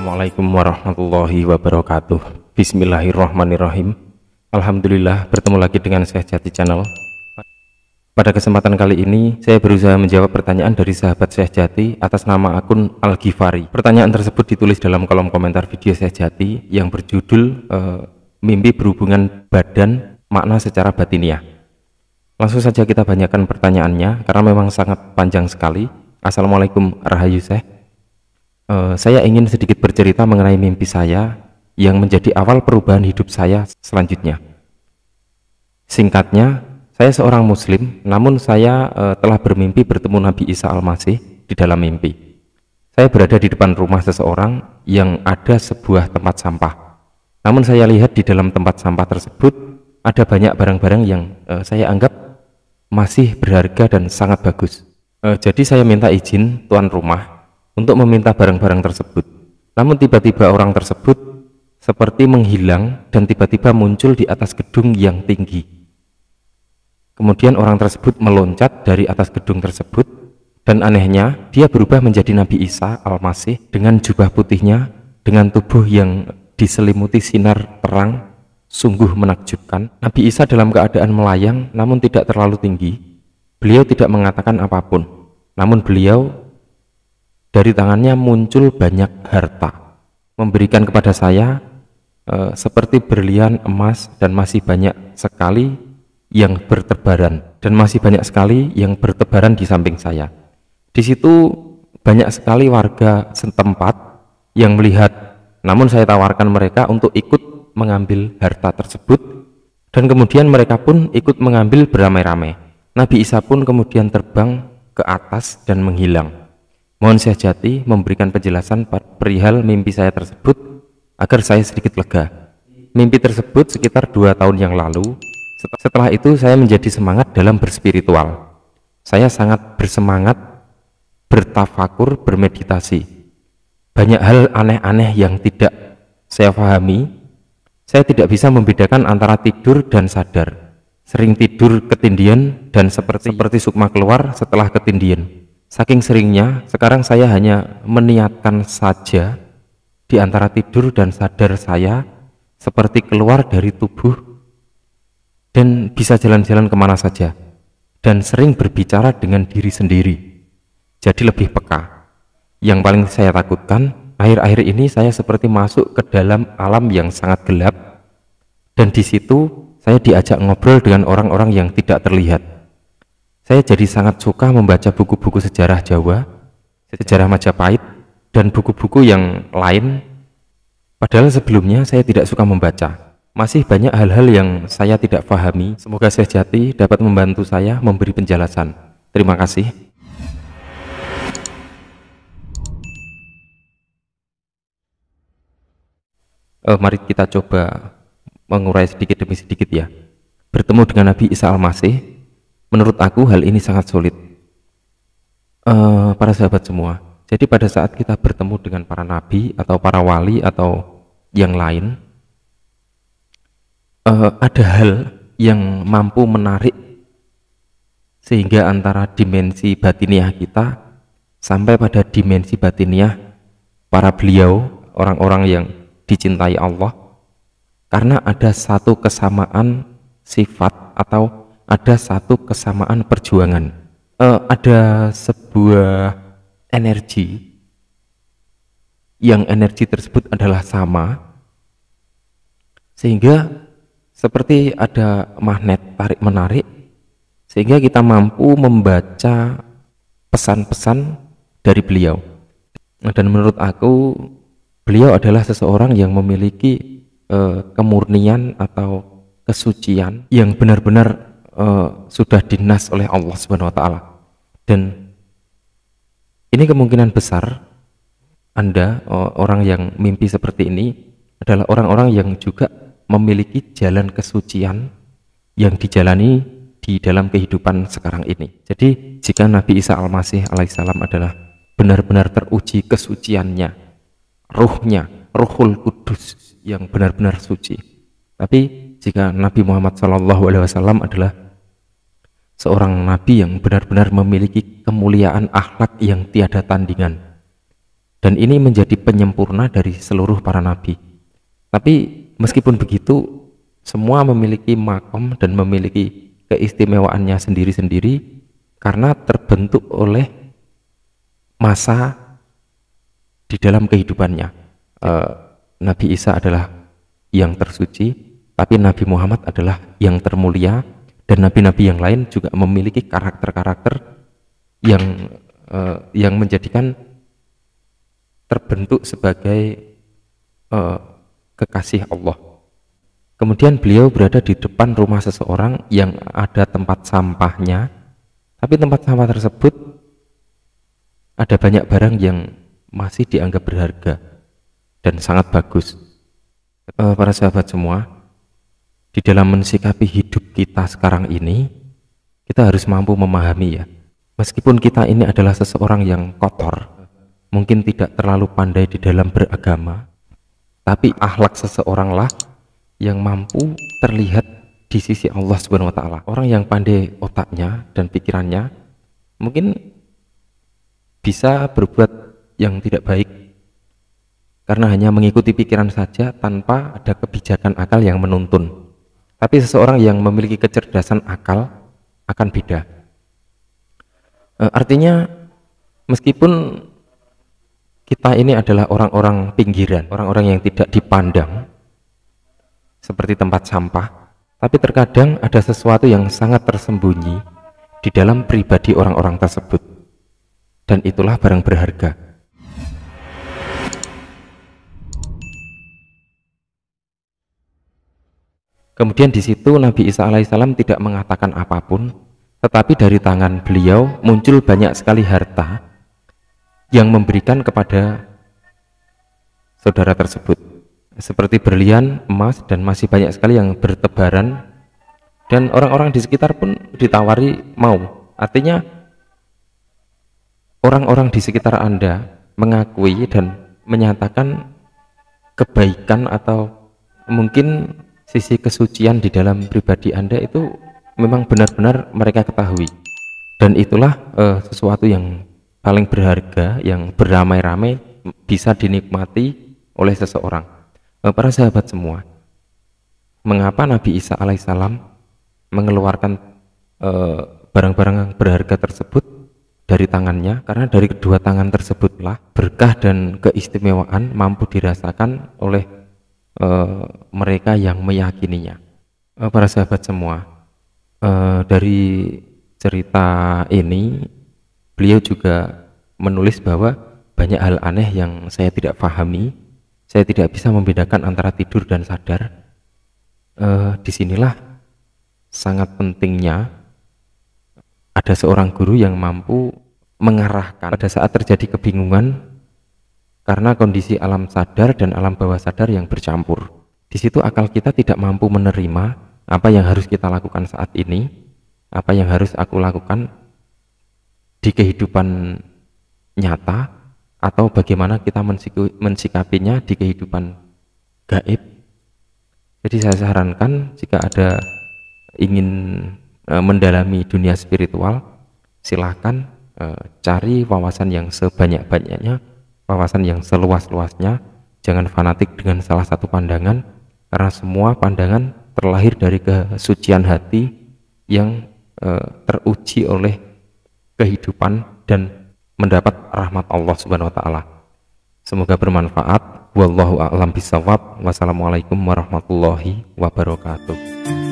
Assalamualaikum warahmatullahi wabarakatuh. Bismillahirrahmanirrahim. Alhamdulillah, bertemu lagi dengan Syekh Jati Channel. Pada kesempatan kali ini saya berusaha menjawab pertanyaan dari sahabat Syekh Jati atas nama akun Al-Ghifari. Pertanyaan tersebut ditulis dalam kolom komentar video Syekh Jati yang berjudul mimpi berhubungan badan makna secara batiniah. Langsung saja kita banyakkan pertanyaannya karena memang sangat panjang sekali. Assalamualaikum Rahayu Syekh. Saya ingin sedikit bercerita mengenai mimpi saya yang menjadi awal perubahan hidup saya selanjutnya. Singkatnya, saya seorang muslim, namun saya telah bermimpi bertemu Nabi Isa Al-Masih di dalam mimpi. Saya berada di depan rumah seseorang yang ada sebuah tempat sampah. Namun saya lihat di dalam tempat sampah tersebut ada banyak barang-barang yang saya anggap masih berharga dan sangat bagus. Jadi saya minta izin tuan rumah untuk meminta barang-barang tersebut. Namun tiba-tiba orang tersebut seperti menghilang dan tiba-tiba muncul di atas gedung yang tinggi. Kemudian orang tersebut meloncat dari atas gedung tersebut dan anehnya dia berubah menjadi Nabi Isa Al-Masih dengan jubah putihnya, dengan tubuh yang diselimuti sinar terang, sungguh menakjubkan. Nabi Isa dalam keadaan melayang namun tidak terlalu tinggi. Beliau tidak mengatakan apapun, namun beliau dari tangannya muncul banyak harta, memberikan kepada saya seperti berlian, emas, dan masih banyak sekali yang bertebaran, di samping saya. Di situ banyak sekali warga setempat yang melihat, namun saya tawarkan mereka untuk ikut mengambil harta tersebut, dan kemudian mereka pun ikut mengambil beramai-ramai. Nabi Isa pun kemudian terbang ke atas dan menghilang. Mohon Syekh Jati memberikan penjelasan perihal mimpi saya tersebut agar saya sedikit lega. Mimpi tersebut sekitar 2 tahun yang lalu. Setelah itu saya menjadi semangat dalam berspiritual. Saya sangat bersemangat bertafakur, bermeditasi. Banyak hal aneh-aneh yang tidak saya pahami. Saya tidak bisa membedakan antara tidur dan sadar. Sering tidur ketindihan dan seperti sukma keluar setelah ketindihan. Saking seringnya, sekarang saya hanya meniatkan saja di antara tidur dan sadar saya seperti keluar dari tubuh dan bisa jalan-jalan kemana saja, dan sering berbicara dengan diri sendiri, jadi lebih peka. Yang paling saya takutkan, akhir-akhir ini saya seperti masuk ke dalam alam yang sangat gelap, dan di situ saya diajak ngobrol dengan orang-orang yang tidak terlihat. Saya jadi sangat suka membaca buku-buku sejarah Jawa, sejarah Majapahit, dan buku-buku yang lain. Padahal sebelumnya saya tidak suka membaca. Masih banyak hal-hal yang saya tidak pahami. Semoga Syekh Jati dapat membantu saya memberi penjelasan. Terima kasih. Mari kita coba mengurai sedikit demi sedikit ya. Bertemu dengan Nabi Isa Al-Masih, menurut aku hal ini sangat sulit. Para sahabat semua, jadi pada saat kita bertemu dengan para nabi atau para wali atau yang lain, ada hal yang mampu menarik sehingga antara dimensi batiniah kita sampai pada dimensi batiniah para beliau, orang-orang yang dicintai Allah, karena ada satu kesamaan sifat atau ada satu kesamaan perjuangan. Ada sebuah energi yang energi tersebut adalah sama, sehingga seperti ada magnet tarik menarik, sehingga kita mampu membaca pesan-pesan dari beliau. Dan menurut aku beliau adalah seseorang yang memiliki kemurnian atau kesucian yang benar-benar sudah dinas oleh Allah Subhanahu wa taala. Dan ini kemungkinan besar Anda, orang yang mimpi seperti ini, adalah orang-orang yang juga memiliki jalan kesucian yang dijalani di dalam kehidupan sekarang ini. Jadi jika Nabi Isa Al-Masih alaihissalam adalah benar-benar teruji kesuciannya, ruhnya, Ruhul Kudus yang benar-benar suci. Tapi jika Nabi Muhammad SAW adalah seorang nabi yang benar-benar memiliki kemuliaan akhlak yang tiada tandingan, dan ini menjadi penyempurna dari seluruh para nabi. Tapi meskipun begitu, semua memiliki makom dan memiliki keistimewaannya sendiri-sendiri karena terbentuk oleh masa di dalam kehidupannya. Nabi Isa adalah yang tersuci, tapi Nabi Muhammad adalah yang termulia, dan nabi-nabi yang lain juga memiliki karakter-karakter yang menjadikan terbentuk sebagai kekasih Allah. Kemudian beliau berada di depan rumah seseorang yang ada tempat sampahnya, tapi tempat sampah tersebut ada banyak barang yang masih dianggap berharga dan sangat bagus. Para sahabat semua, di dalam mensikapi hidup kita sekarang ini, kita harus mampu memahami ya, meskipun kita ini adalah seseorang yang kotor, mungkin tidak terlalu pandai di dalam beragama, tapi akhlak seseoranglah yang mampu terlihat di sisi Allah Subhanahu wa taala. Orang yang pandai otaknya dan pikirannya mungkin bisa berbuat yang tidak baik karena hanya mengikuti pikiran saja tanpa ada kebijakan akal yang menuntun. Tapi seseorang yang memiliki kecerdasan akal akan beda. Artinya meskipun kita ini adalah orang-orang pinggiran, orang-orang yang tidak dipandang seperti tempat sampah, tapi terkadang ada sesuatu yang sangat tersembunyi di dalam pribadi orang-orang tersebut, dan itulah barang berharga. Kemudian di situ Nabi Isa alaihissalam tidak mengatakan apapun, tetapi dari tangan beliau muncul banyak sekali harta yang memberikan kepada saudara tersebut, seperti berlian, emas, dan masih banyak sekali yang bertebaran, dan orang-orang di sekitar pun ditawari mau. Artinya orang-orang di sekitar Anda mengakui dan menyatakan kebaikan atau mungkin sisi kesucian di dalam pribadi Anda itu memang benar-benar mereka ketahui, dan itulah sesuatu yang paling berharga yang beramai-ramai bisa dinikmati oleh seseorang. Para sahabat semua, mengapa Nabi Isa alaihissalam mengeluarkan barang-barang berharga tersebut dari tangannya? Karena dari kedua tangan tersebutlah berkah dan keistimewaan mampu dirasakan oleh mereka yang meyakininya. Para sahabat semua, dari cerita ini beliau juga menulis bahwa banyak hal aneh yang saya tidak pahami. Saya tidak bisa membedakan antara tidur dan sadar. Disinilah sangat pentingnya ada seorang guru yang mampu mengarahkan pada saat terjadi kebingungan karena kondisi alam sadar dan alam bawah sadar yang bercampur. Di situ akal kita tidak mampu menerima apa yang harus kita lakukan saat ini, apa yang harus aku lakukan di kehidupan nyata, atau bagaimana kita mensikapinya di kehidupan gaib. Jadi saya sarankan jika ada ingin mendalami dunia spiritual, silahkan cari wawasan yang sebanyak-banyaknya, wawasan yang seluas-luasnya. Jangan fanatik dengan salah satu pandangan, karena semua pandangan terlahir dari kesucian hati yang teruji oleh kehidupan dan mendapat rahmat Allah Subhanahu wa taala. Semoga bermanfaat. Wallahu a'lam bishawab. Wassalamualaikum warahmatullahi wabarakatuh.